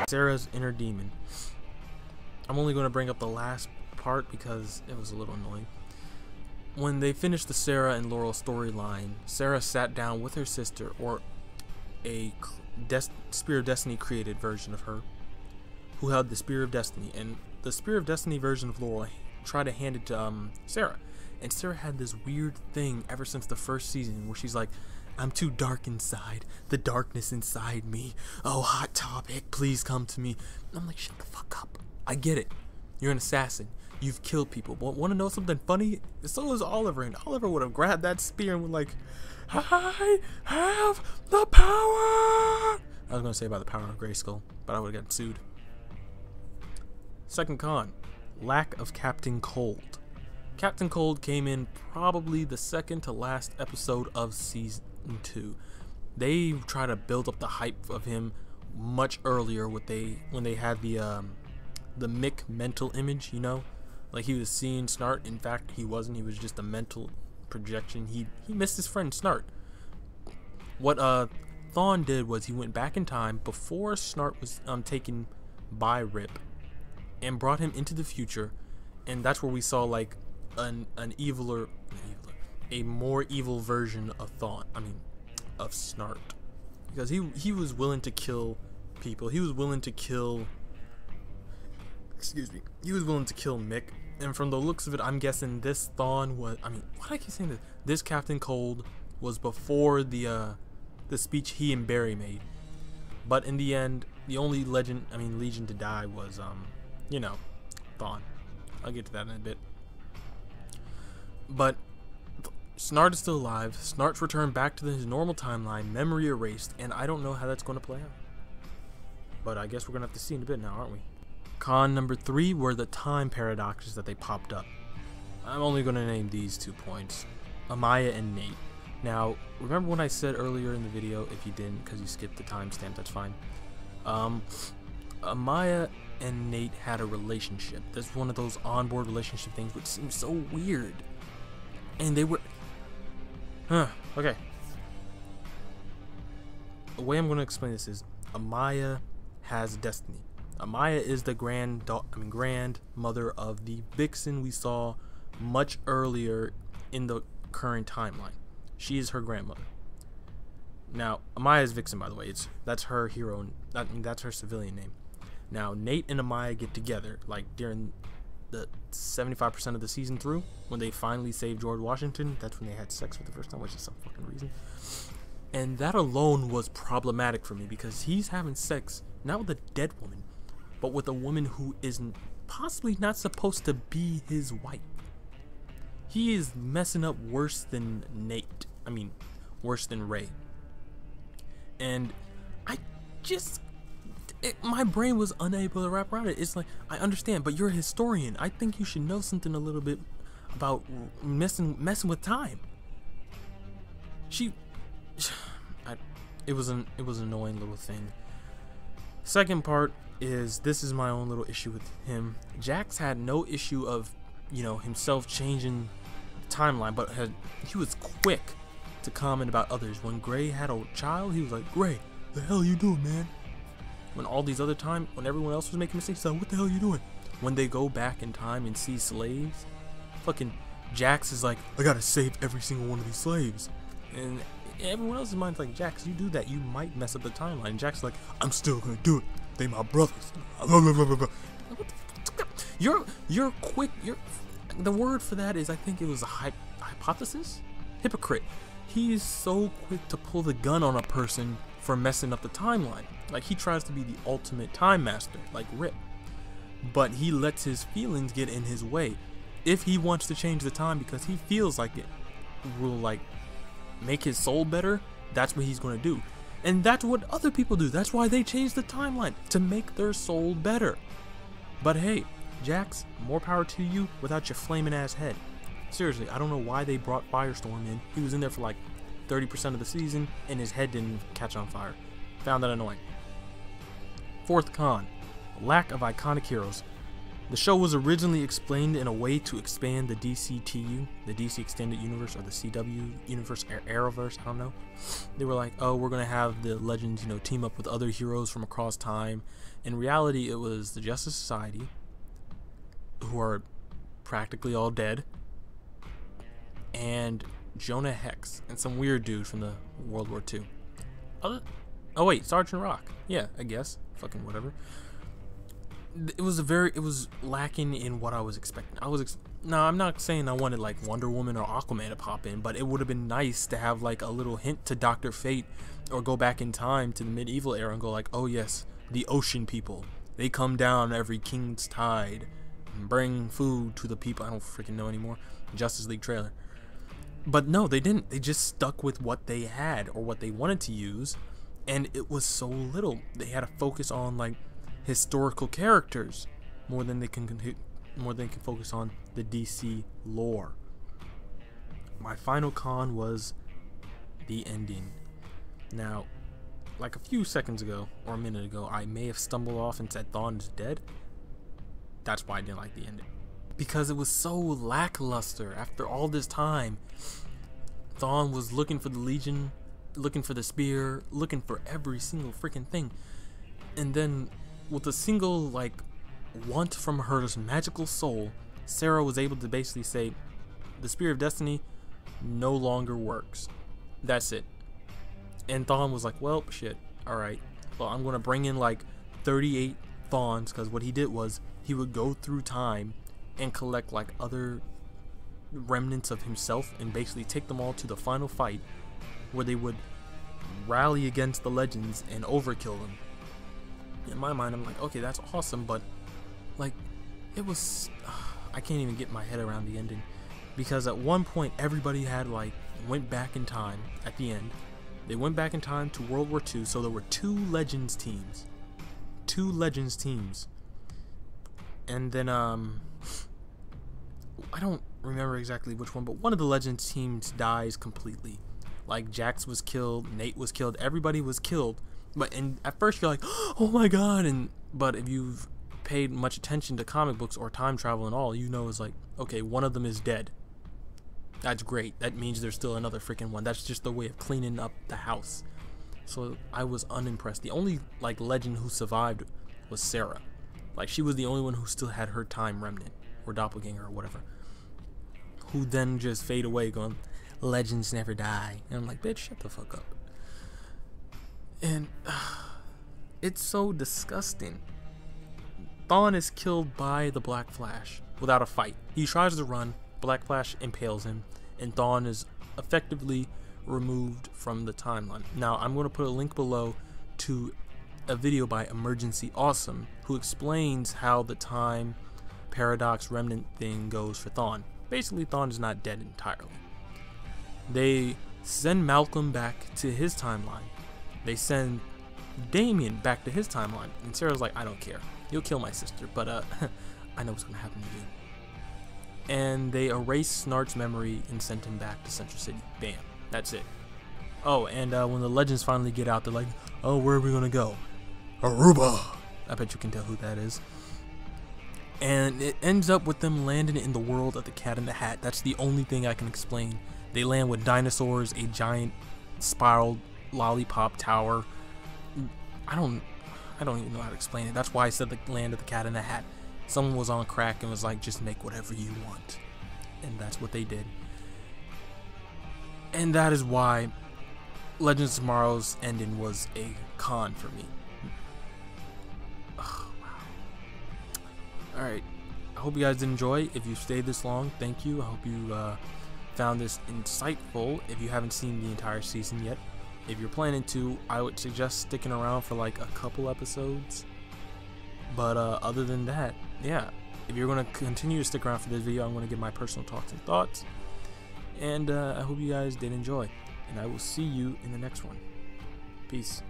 Sarah's inner demon. I'm only going to bring up the last part because it was a little annoying. When they finished the Sarah and Laurel storyline, Sarah sat down with her sister, or a Spear of Destiny created version of her, who held the Spear of Destiny, and the Spear of Destiny version of Laurel tried to hand it to Sarah, and Sarah had this weird thing ever since the first season where she's like, I'm too dark inside, the darkness inside me, oh hot topic, please come to me. And I'm like, shut the fuck up, I get it, you're an assassin, you've killed people, but want to know something funny? So is Oliver, and Oliver would have grabbed that spear and would like, I have the power. I was going to say about the power of Grayskull, but I would have gotten sued. Second con, lack of Captain Cold. Captain Cold came in probably the second to last episode of season 2. They try to build up the hype of him much earlier when they had the Mick mental image, you know, like he was seeing Snart. In fact, he wasn't. He was just a mental projection. He missed his friend Snart. What Thawne did was he went back in time before Snart was taken by Rip, and brought him into the future, and that's where we saw like a more evil version of Thawne. I mean, of Snart, because he was willing to kill people. He was willing to kill. Excuse me. He was willing to kill Mick, and from the looks of it, I'm guessing this Thawne was. I mean, why do I keep saying this? This Captain Cold was before the speech he and Barry made, but in the end, the only Legion to die was you know, Thawne. I'll get to that in a bit. But Snart is still alive. Snart's returned back to his normal timeline, memory erased, and I don't know how that's going to play out. But I guess we're going to have to see in a bit now, aren't we? Con number 3 were the time paradoxes that they popped up. I'm only going to name these 2 points, Amaya and Nate. Now, remember when I said earlier in the video, if you didn't because you skipped the timestamp, that's fine. Amaya and Nate had a relationship. That's one of those onboard relationship things which seems so weird. And they were... okay. The way I'm going to explain this is, Amaya has destiny. Amaya is the grandmother of the Vixen we saw much earlier in the current timeline. She is her grandmother. Now, Amaya is Vixen, by the way. That's her hero. That's her civilian name. Now, Nate and Amaya get together, like during the 75% of the season through, when they finally saved George Washington. That's when they had sex for the first time, which is some fucking reason. And that alone was problematic for me, because he's having sex not with a dead woman, but with a woman who is possibly not supposed to be his wife. He is messing up worse than Nate. I mean, worse than Ray. And my brain was unable to wrap around it. It's like, I understand, but you're a historian. I think you should know something a little bit about messing with time. It was an annoying little thing. Second part is, this is my own little issue with him. Jax had no issue of, you know, himself changing the timeline, but he was quick to comment about others. When Gray had a child, he was like, Gray, the hell you doing, man? When all these other when everyone else was making mistakes, so what the hell are you doing? When they go back in time and see slaves, fucking Jax is like, I gotta save every single one of these slaves. And everyone else's mind's like, Jax, you do that, you might mess up the timeline. And Jax is like, I'm still gonna do it. They my brothers. You're quick. The word for that is, I think it was a hypothesis? Hypocrite. He is so quick to pull the gun on a person for messing up the timeline. Like, he tries to be the ultimate time master, like Rip. But he lets his feelings get in his way. If he wants to change the time because he feels like it will, like, make his soul better, that's what he's going to do. And that's what other people do. That's why they change the timeline, to make their soul better. But hey, Jax, more power to you without your flaming ass head. Seriously, I don't know why they brought Firestorm in. He was in there for like 30% of the season and his head didn't catch on fire. Found that annoying. Fourth con, lack of iconic heroes. The show was originally explained in a way to expand the DCTU, the DC Extended Universe, or the CW Universe, or Arrowverse, I don't know. They were like, oh, we're going to have the Legends, you know, team up with other heroes from across time. In reality, it was the Justice Society, who are practically all dead, and Jonah Hex, and some weird dude from the World War II. Oh wait, Sergeant Rock. Yeah, I guess. Fucking whatever. It was lacking in what I was expecting. No, I'm not saying I wanted like Wonder Woman or Aquaman to pop in, but it would have been nice to have like a little hint to Dr. Fate, or go back in time to the medieval era and go like, oh yes, the ocean people. They come down every king's tide and bring food to the people. I don't freaking know anymore. Justice League trailer. But no, they didn't. They just stuck with what they had, or what they wanted to use, and it was so little. They had to focus on like historical characters more than they can focus on the DC lore. My final con was the ending. Now, like a few seconds ago or a minute ago, I may have stumbled off and said Thawne is dead. That's why I didn't like the ending, because it was so lackluster. After all this time, Thawne was looking for the Legion, looking for the spear, looking for every single freaking thing, and then with a single like want from her magical soul, Sarah was able to basically say, the Spear of Destiny no longer works. That's it. And Thawne was like, well, shit, alright. Well, I'm gonna bring in like 38 Thawnes, because what he did was he would go through time and collect like other remnants of himself and basically take them all to the final fight, where they would rally against the Legends and overkill them. In my mind, I'm like, okay, that's awesome, but like, it was, I can't even get my head around the ending, because at one point everybody had like went back in time. At the end, they went back in time to World War II, so there were two Legends teams, and then I don't remember exactly which one, but one of the Legends teams dies completely. Like Jax was killed, Nate was killed, everybody was killed. But at first you're like, oh my god, but if you've paid much attention to comic books or time travel and all, you know, is like, okay, one of them is dead. That's great. That means there's still another freaking one. That's just the way of cleaning up the house. So I was unimpressed. The only like Legend who survived was Sarah. Like, she was the only one who still had her time remnant, or doppelganger, or whatever, who then just fade away going, Legends never die. And I'm like, bitch, shut the fuck up. And it's so disgusting. Thawne is killed by the Black Flash without a fight. He tries to run, Black Flash impales him, and Thawne is effectively removed from the timeline. Now, I'm going to put a link below to a video by Emergency Awesome, who explains how the time paradox remnant thing goes for Thawne. Basically, Thawne is not dead entirely. They send Malcolm back to his timeline. They send Damien back to his timeline, and Sarah's like, I don't care. You'll kill my sister, but I know what's gonna happen to you. And they erase Snart's memory and send him back to Central City. Bam. That's it. Oh, and when the Legends finally get out, they're like, oh, where are we gonna go? Aruba! I bet you can tell who that is. And it ends up with them landing in the world of the Cat in the Hat. That's the only thing I can explain. They land with dinosaurs, a giant spiral lollipop tower. I don't even know how to explain it. That's why I said the land of the Cat in the Hat. Someone was on crack and was like, just make whatever you want. And that's what they did. And that is why Legends of Tomorrow's ending was a con for me. Oh, wow. Alright. I hope you guys did enjoy. If you stayed this long, thank you. I hope you found this insightful. If you haven't seen the entire season yet, if you're planning to, I would suggest sticking around for like a couple episodes. But other than that, yeah, if you're going to continue to stick around for this video, I'm going to give my personal thoughts and thoughts. And I hope you guys did enjoy. And I will see you in the next one. Peace.